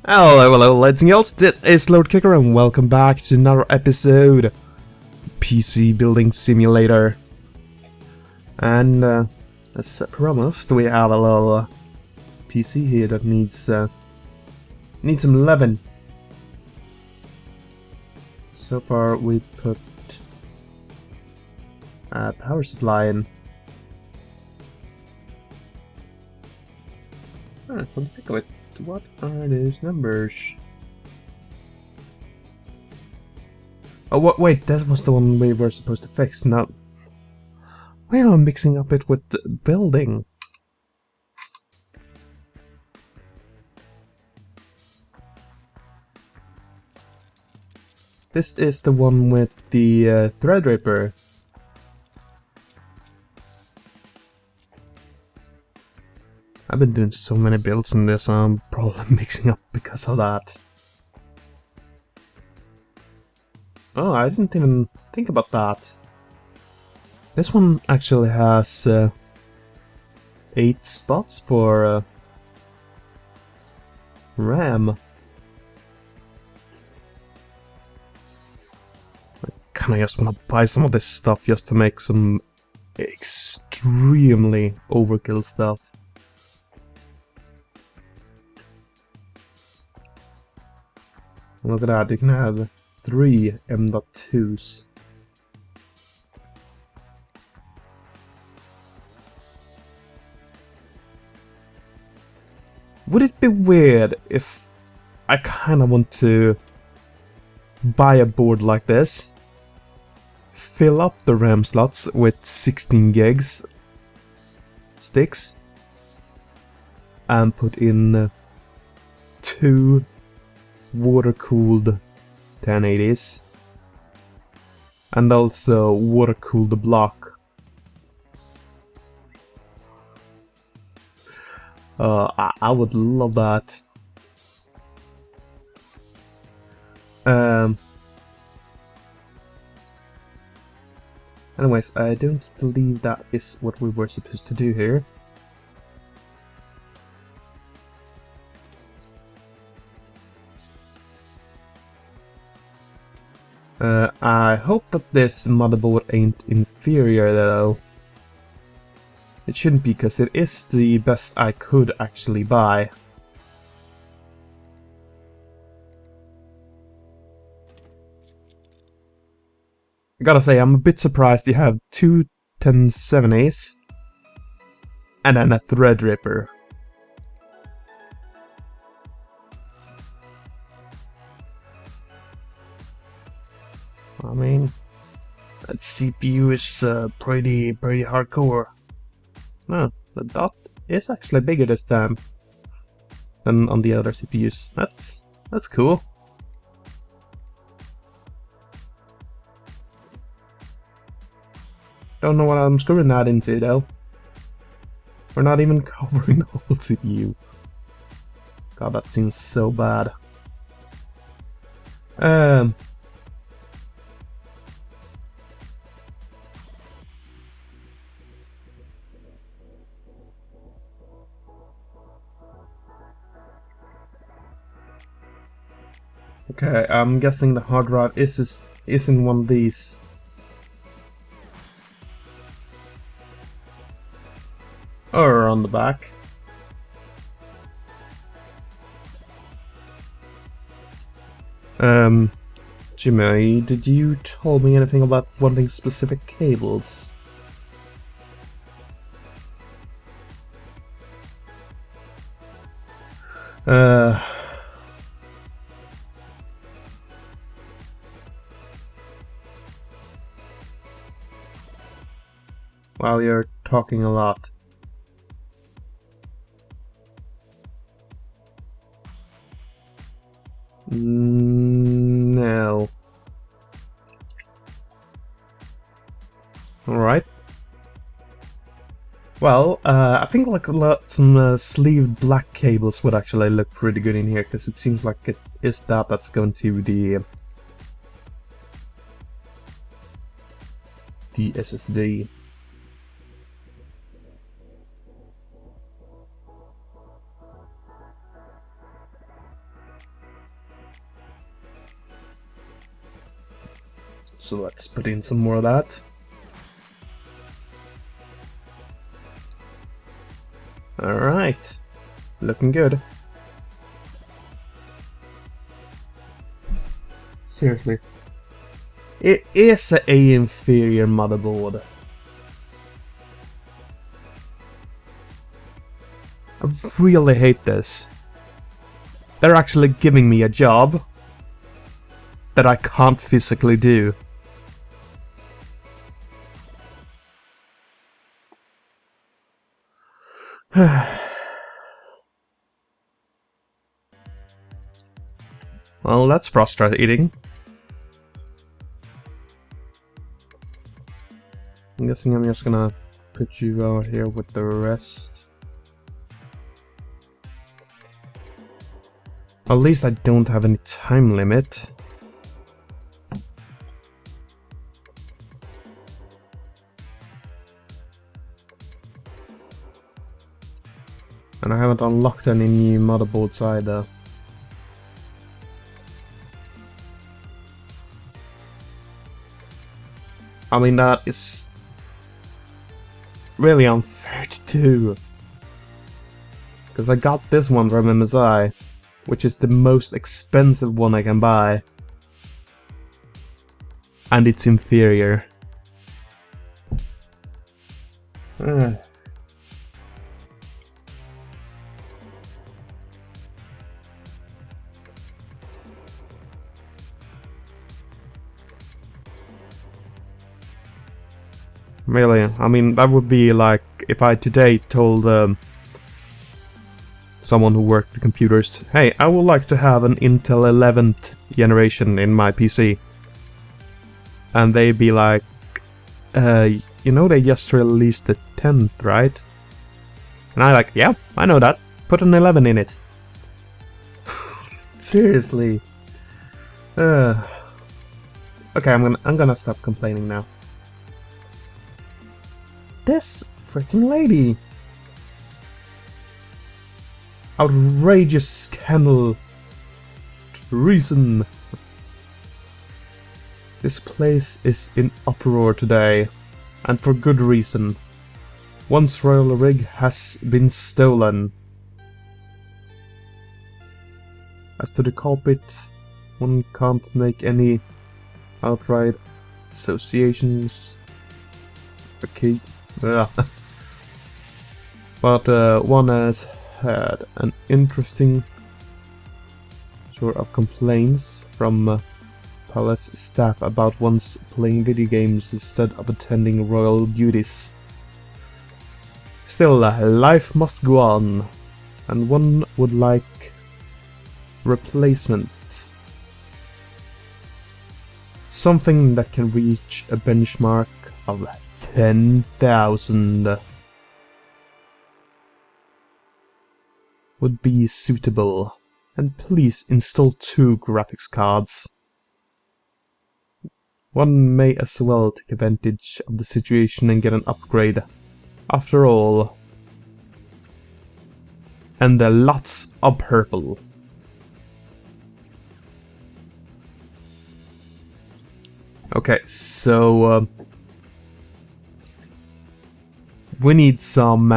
Hello, ladies and girls, this is Lord Kicker and welcome back to another episode PC Building Simulator. And as promised, we have a little PC here that needs some loving. So far we put a power supply in. Come to think of it. What are those numbers? Oh, wait, that was the one we were supposed to fix. Now, why am I mixing up it with building? This is the one with the Threadripper. I've been doing so many builds in this, I'm probably mixing up because of that. Oh, I didn't even think about that. This one actually has 8 spots for RAM. I kinda just wanna buy some of this stuff just to make some extremely overkill stuff. Look at that, you can have 3 M.2s. Would it be weird if I kinda want to buy a board like this, fill up the RAM slots with 16 gigs sticks, and put in 2 water-cooled 1080s and also water-cooled block. I would love that. Anyways, I don't believe that is what we were supposed to do here. I hope that this motherboard ain't inferior though. It shouldn't be, because it is the best I could actually buy. I gotta say, I'm a bit surprised you have 2 1070s and then a Threadripper. I mean, that CPU is pretty hardcore. No, the dot is actually bigger this time than on the other CPUs. That's cool. Don't know what I'm screwing that into though. We're not even covering the whole CPU. God, that seems so bad. Okay, I'm guessing the hard drive is in one of these. Or on the back. Jimmy, did you tell me anything about wanting specific cables? Wow, you're talking a lot. No. Alright. Well, I think like some sleeved black cables would actually look pretty good in here, because it seems like it is that's going to the SSD. So let's put in some more of that. Alright. Looking good. Seriously. It is a inferior motherboard. I really hate this. They're actually giving me a job that I can't physically do. Well, that's frustrating. I'm guessing I'm just gonna put you out here with the rest. At least I don't have any time limit. And I haven't unlocked any new motherboards either. I mean, that is really unfair to do. Because I got this one from MSI, which is the most expensive one I can buy. And it's inferior. Really, I mean, that would be like if I today told someone who worked with computers, hey, I would like to have an Intel 11th generation in my PC. And they'd be like, you know they just released the 10th, right? And I'm like, yeah, I know that. Put an 11 in it. Seriously. Okay, I'm gonna stop complaining now. This freaking lady. Outrageous scandal. Treason. This place is in uproar today, and for good reason. Once royal rig has been stolen. As to the culprit, one can't make any outright associations. Okay. But one has had an interesting sort of complaints from palace staff about once playing video games instead of attending royal duties. Still, life must go on, and one would like replacement. Something that can reach a benchmark of 10,000 would be suitable, and please install 2 graphics cards. One may as well take advantage of the situation and get an upgrade. After all, and lots of purple. Okay, so we need some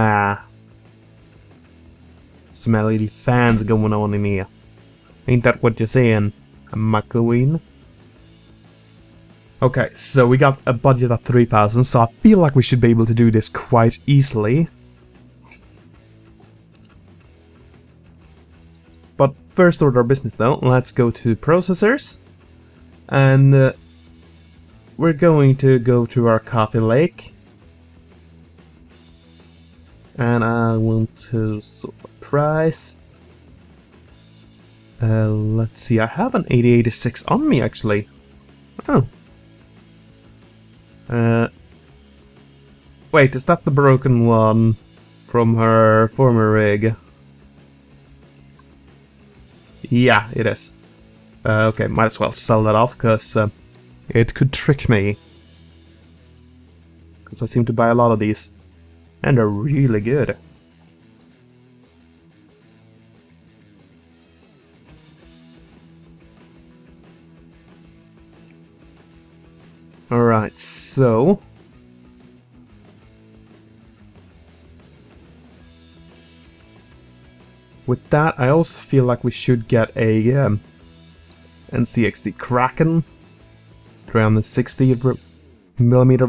LED fans going on in here. Ain't that what you're saying, McQueen? Okay, so we got a budget of 3,000, so I feel like we should be able to do this quite easily. But first order of business though, let's go to processors. And we're going to go to our coffee lake. And I want to sort of price. Let's see, I have an 8086 on me actually. Oh. Wait, is that the broken one from her former rig? Yeah, it is. Okay, might as well sell that off, because it could trick me. Because I seem to buy a lot of these. And they're really good. Alright, so... with that, I also feel like we should get a NCXT Kraken around the 60mm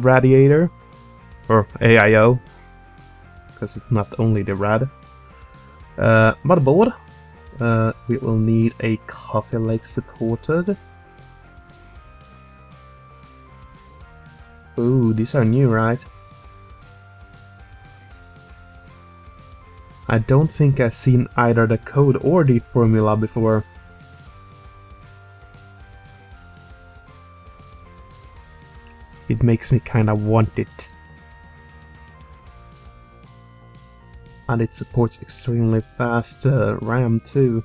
radiator, or AIO, because it's not only the rad. Motherboard, we will need a Coffee Lake supported. Ooh, these are new, right? I don't think I've seen either the code or the formula before. It makes me kinda want it. And it supports extremely fast RAM too.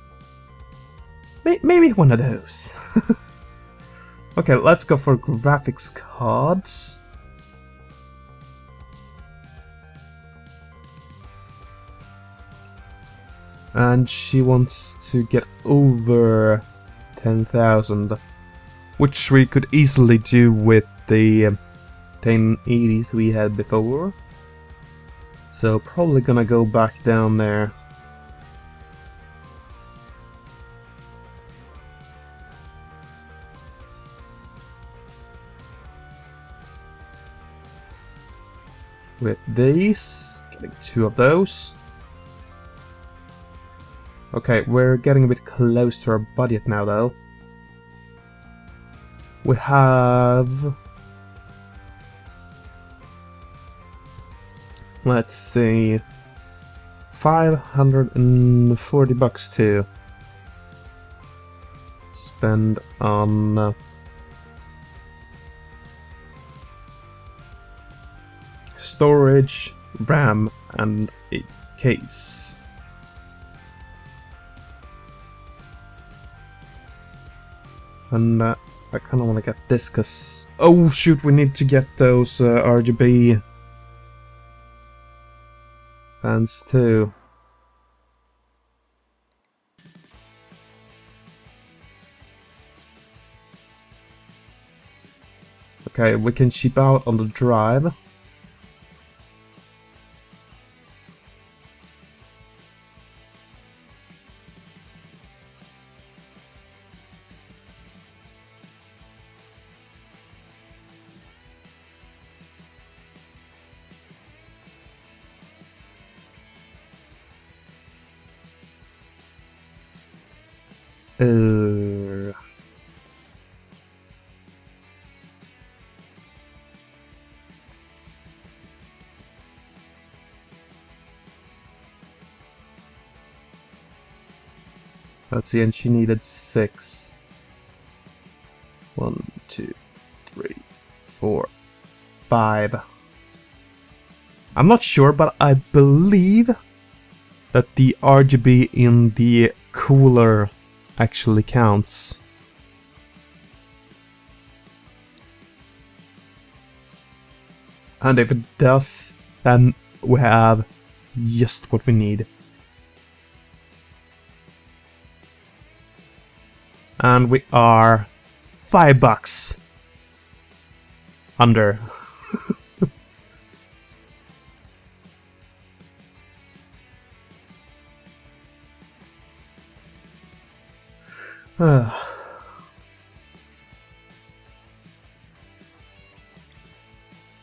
Maybe one of those. Okay, let's go for graphics cards. And she wants to get over 10,000, which we could easily do with the 1080s we had before. So probably gonna go back down there. With these, getting 2 of those. Okay, we're getting a bit close to our budget now, though. We have... let's see... $540 to spend on... storage, RAM, and a case. And I kind of want to get this because... oh shoot, we need to get those RGB fans too. Okay, we can ship out on the drive. Let's see, and she needed 6. 1, 2, 3, 4, 5. I'm not sure, but I believe that the RGB in the cooler actually counts. And if it does, then we have just what we need. And we are $5 under.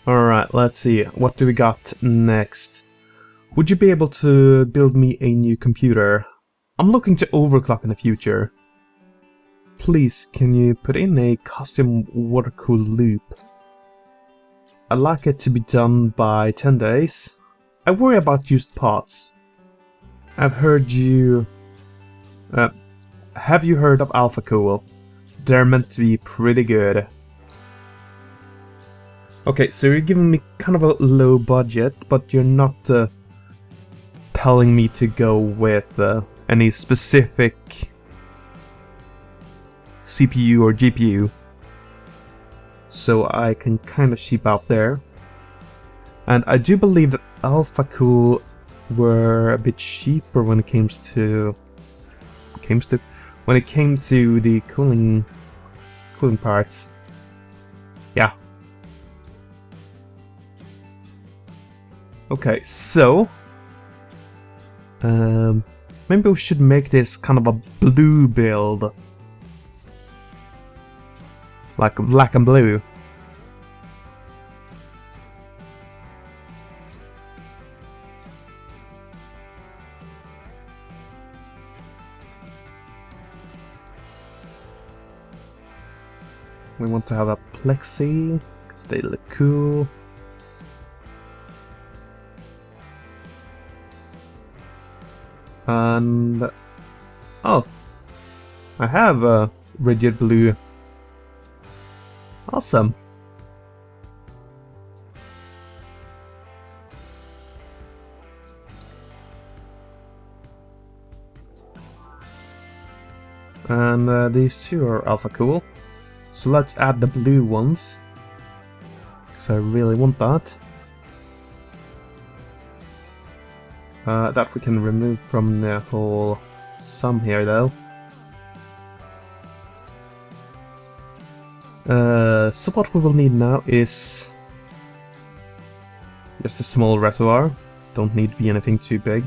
Alright, let's see. What do we got next? Would you be able to build me a new computer? I'm looking to overclock in the future. Please, can you put in a custom water-cooled loop? I'd like it to be done by 10 days. I worry about used parts. I've heard you... have you heard of Alpha Cool? They're meant to be pretty good. Okay, so you're giving me kind of a low budget, but you're not telling me to go with any specific CPU or GPU. So I can kind of sheep out there. And I do believe that Alpha Cool were a bit cheaper when it came to the cooling parts. Yeah, Okay, so maybe we should make this kind of a blue build, like black and blue. We want to have a plexi, because they look cool. And... oh! I have a rigid blue. Awesome! And these two are alpha cool. So let's add the blue ones, because I really want that. That we can remove from the whole sum here, though. So what we will need now is just a small reservoir. Don't need to be anything too big.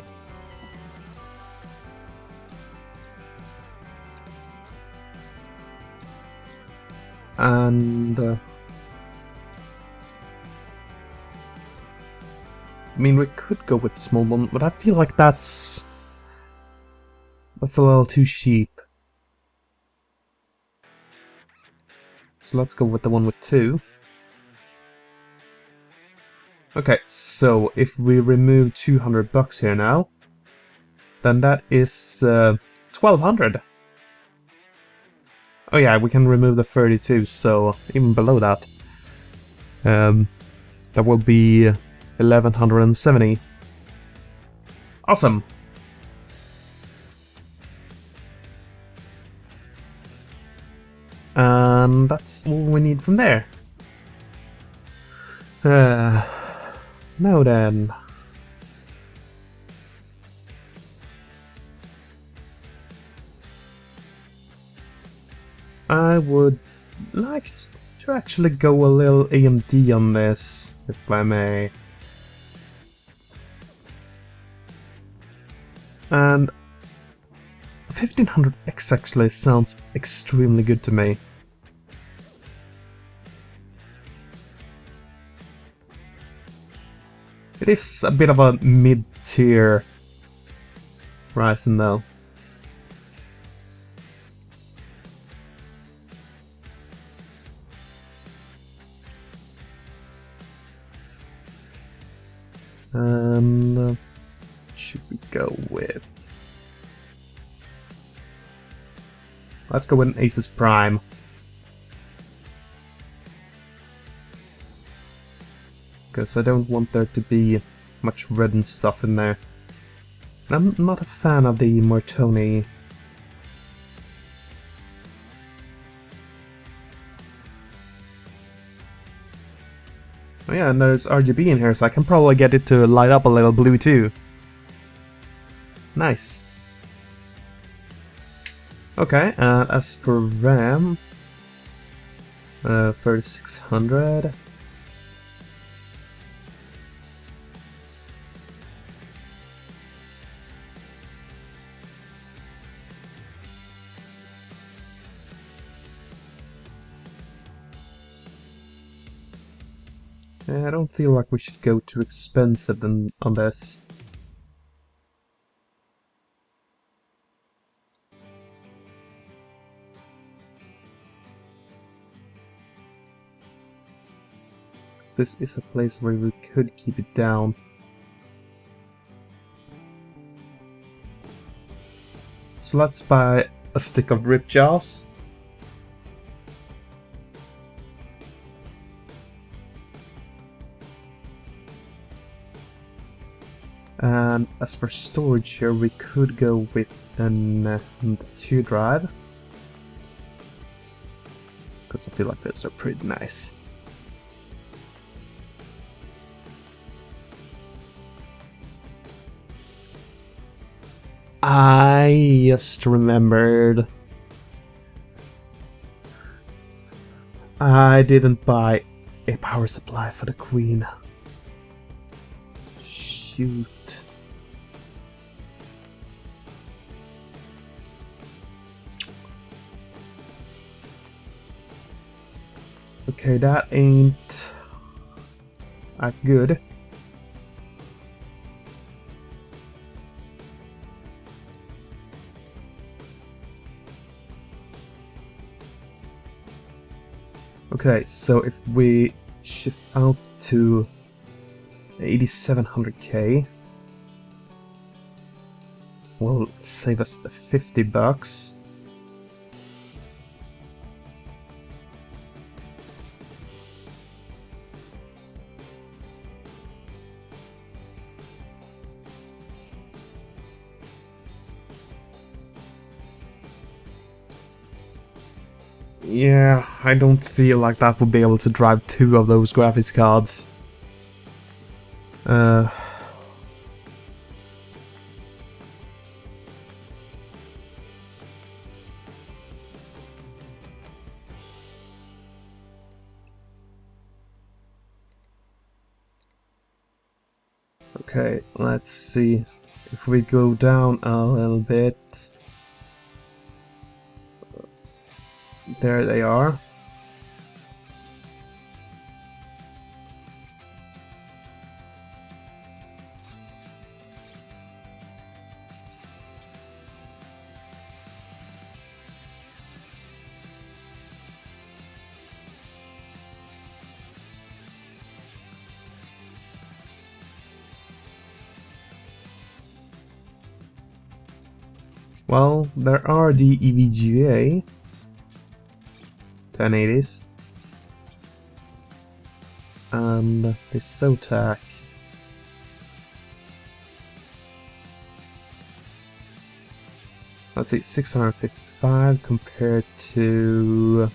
And I mean, we could go with the small one, but I feel like that's a little too cheap. So let's go with the one with 2. Okay, so if we remove $200 here now, then that is 1,200. Oh yeah, we can remove the 32, so even below that. That will be 1,170. Awesome! And that's all we need from there. Now then. I would like to actually go a little AMD on this, if I may. And 1500X actually sounds extremely good to me. It is a bit of a mid-tier Ryzen though. And should we go with? Let's go with an Asus Prime. Because I don't want there to be much red and stuff in there. I'm not a fan of the Mortoni. Oh yeah, and there's RGB in here, so I can probably get it to light up a little blue too. Nice. Okay, as for RAM, 3600. I don't feel like we should go too expensive on this. This is a place where we could keep it down. So let's buy a stick of rip jaws. And as for storage here, we could go with an 2 drive. Because I feel like those are pretty nice. I just remembered. I didn't buy a power supply for the Queen. shoot. Okay, that ain't that good. Okay, so if we shift out to 8700k, will save us $50. Yeah, I don't feel like that would be able to drive 2 of those graphics cards. Okay, let's see. If we go down a little bit... There they are. Well, there are the EVGA 1080s and the SOTAC. Let's see, 655 compared to...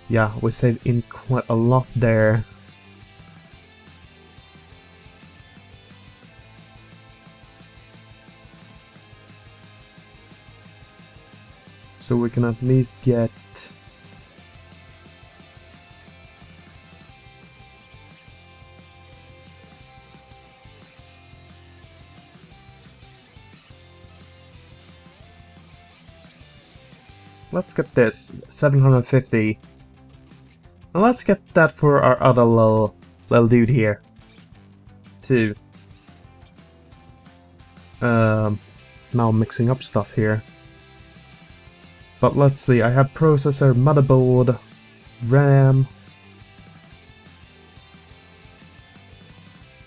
Yeah, we saved in quite a lot there. So we can at least get... Let's get this, 750. And let's get that for our other little dude here, too. Now I'm mixing up stuff here. But let's see, I have processor, motherboard, RAM,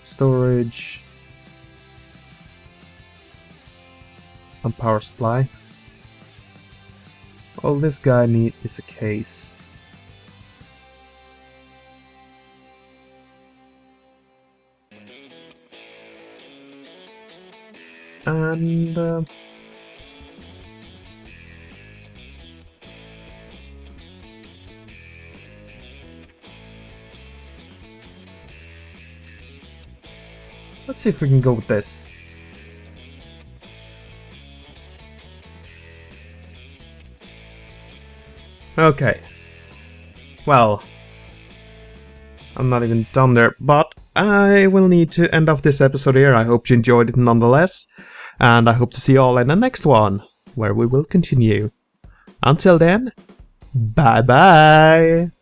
storage, and power supply. All this guy needs is a case. And let's see if we can go with this. Okay. Well, I'm not even done there, but I will need to end off this episode here. I hope you enjoyed it nonetheless, and I hope to see you all in the next one, where we will continue. Until then, bye bye!